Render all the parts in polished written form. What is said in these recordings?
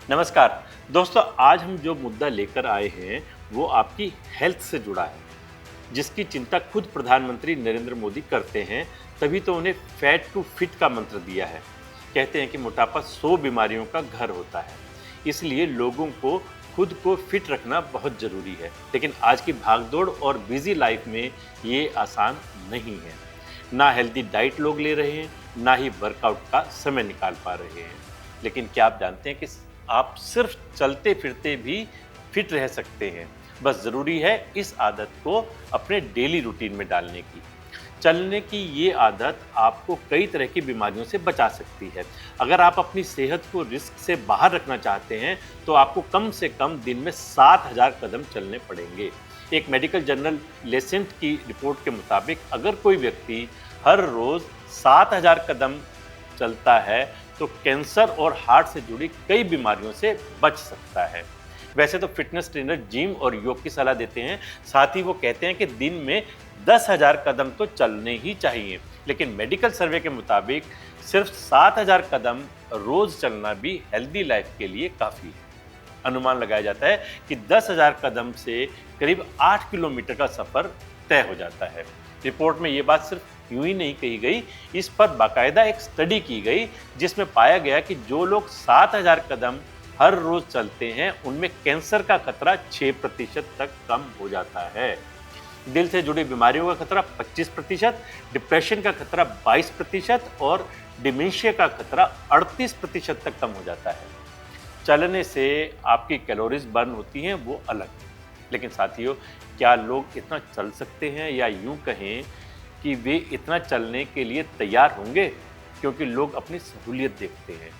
नमस्कार दोस्तों, आज हम जो मुद्दा लेकर आए हैं वो आपकी हेल्थ से जुड़ा है, जिसकी चिंता खुद प्रधानमंत्री नरेंद्र मोदी करते हैं। तभी तो उन्हें फैट टू फिट का मंत्र दिया है। कहते हैं कि मोटापा 100 बीमारियों का घर होता है, इसलिए लोगों को खुद को फिट रखना बहुत ज़रूरी है। लेकिन आज की भागदौड़ और बिजी लाइफ में ये आसान नहीं है। ना हेल्दी डाइट लोग ले रहे हैं, ना ही वर्कआउट का समय निकाल पा रहे हैं। लेकिन क्या आप जानते हैं कि आप सिर्फ चलते फिरते भी फिट रह सकते हैं? बस ज़रूरी है इस आदत को अपने डेली रूटीन में डालने की। चलने की ये आदत आपको कई तरह की बीमारियों से बचा सकती है। अगर आप अपनी सेहत को रिस्क से बाहर रखना चाहते हैं तो आपको कम से कम दिन में 7000 कदम चलने पड़ेंगे। एक मेडिकल जर्नल लेसेंट की रिपोर्ट के मुताबिक अगर कोई व्यक्ति हर रोज़ 7000 कदम चलता है तो कैंसर और हार्ट से जुड़ी कई बीमारियों से बच सकता है। वैसे तो फिटनेस ट्रेनर जिम और योग की सलाह देते हैं, साथ ही वो कहते हैं कि दिन में 10,000 कदम तो चलने ही चाहिए। लेकिन मेडिकल सर्वे के मुताबिक सिर्फ 7,000 कदम रोज चलना भी हेल्दी लाइफ के लिए काफ़ी है। अनुमान लगाया जाता है कि 10,000 कदम से करीब 8 किलोमीटर का सफ़र तय हो जाता है। रिपोर्ट में ये बात सिर्फ यूं ही नहीं कही गई, इस पर बाकायदा एक स्टडी की गई जिसमें पाया गया कि जो लोग 7,000 कदम हर रोज चलते हैं उनमें कैंसर का खतरा 6% तक कम हो जाता है। दिल से जुड़ी बीमारियों का खतरा 25%, डिप्रेशन का खतरा 22% और डिमेंशिया का खतरा 38% तक कम हो जाता है। चलने से आपकी कैलोरीज बर्न होती हैं वो अलग, लेकिन साथियों, क्या लोग इतना चल सकते हैं, या यूं कहें कि वे इतना चलने के लिए तैयार होंगे? क्योंकि लोग अपनी सहूलियत देखते हैं।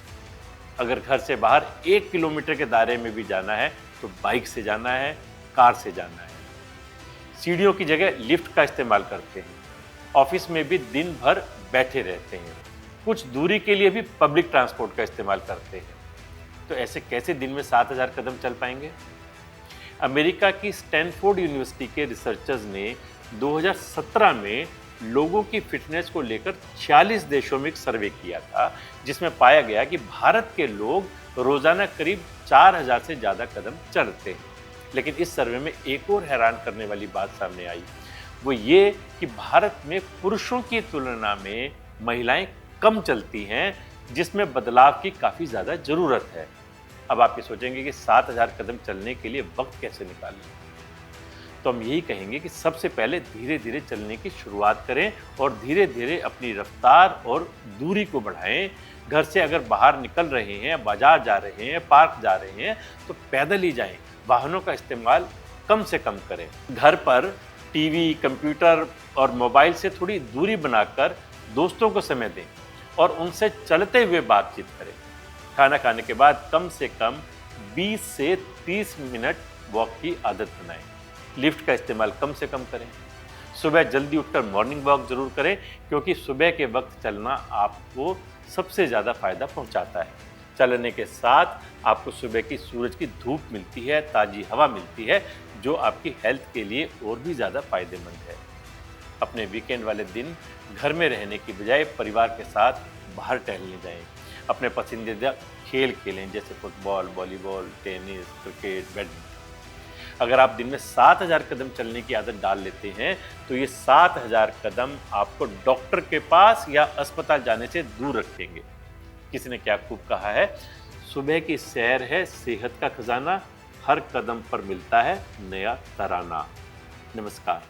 अगर घर से बाहर 1 किलोमीटर के दायरे में भी जाना है तो बाइक से जाना है, कार से जाना है। सीढ़ियों की जगह लिफ्ट का इस्तेमाल करते हैं। ऑफिस में भी दिन भर बैठे रहते हैं। कुछ दूरी के लिए भी पब्लिक ट्रांसपोर्ट का इस्तेमाल करते हैं। तो ऐसे कैसे दिन में 7,000 कदम चल पाएंगे? अमेरिका की स्टैनफोर्ड यूनिवर्सिटी के रिसर्चर्स ने 2017 में लोगों की फिटनेस को लेकर 46 देशों में एक सर्वे किया था, जिसमें पाया गया कि भारत के लोग रोजाना करीब 4,000 से ज़्यादा कदम चलते हैं। लेकिन इस सर्वे में एक और हैरान करने वाली बात सामने आई, वो ये कि भारत में पुरुषों की तुलना में महिलाएं कम चलती हैं, जिसमें बदलाव की काफ़ी ज़्यादा ज़रूरत है। अब आप ये सोचेंगे कि 7,000 कदम चलने के लिए वक्त कैसे निकालें? तो हम यही कहेंगे कि सबसे पहले धीरे धीरे चलने की शुरुआत करें और धीरे धीरे अपनी रफ्तार और दूरी को बढ़ाएं। घर से अगर बाहर निकल रहे हैं, बाजार जा रहे हैं, पार्क जा रहे हैं तो पैदल ही जाएं। वाहनों का इस्तेमाल कम से कम करें। घर पर टीवी, कंप्यूटर और मोबाइल से थोड़ी दूरी बनाकर दोस्तों को समय दें और उनसे चलते हुए बातचीत करें। खाना खाने के बाद कम से कम 20 से 30 मिनट वॉक की आदत बनाएं। लिफ्ट का इस्तेमाल कम से कम करें। सुबह जल्दी उठकर मॉर्निंग वॉक जरूर करें, क्योंकि सुबह के वक्त चलना आपको सबसे ज़्यादा फ़ायदा पहुंचाता है। चलने के साथ आपको सुबह की सूरज की धूप मिलती है, ताज़ी हवा मिलती है, जो आपकी हेल्थ के लिए और भी ज़्यादा फ़ायदेमंद है। अपने वीकेंड वाले दिन घर में रहने की बजाय परिवार के साथ बाहर टहलने जाएं। अपने पसंदीदा खेल खेलें, जैसे football, volleyball, tennis, cricket, badminton. अगर आप दिन में 7,000 कदम चलने की आदत डाल लेते हैं तो ये 7,000 कदम आपको डॉक्टर के पास या अस्पताल जाने से दूर रखेंगे। किसी ने क्या खूब कहा है, सुबह की सैर है सेहत का खजाना, हर कदम पर मिलता है नया तराना। नमस्कार।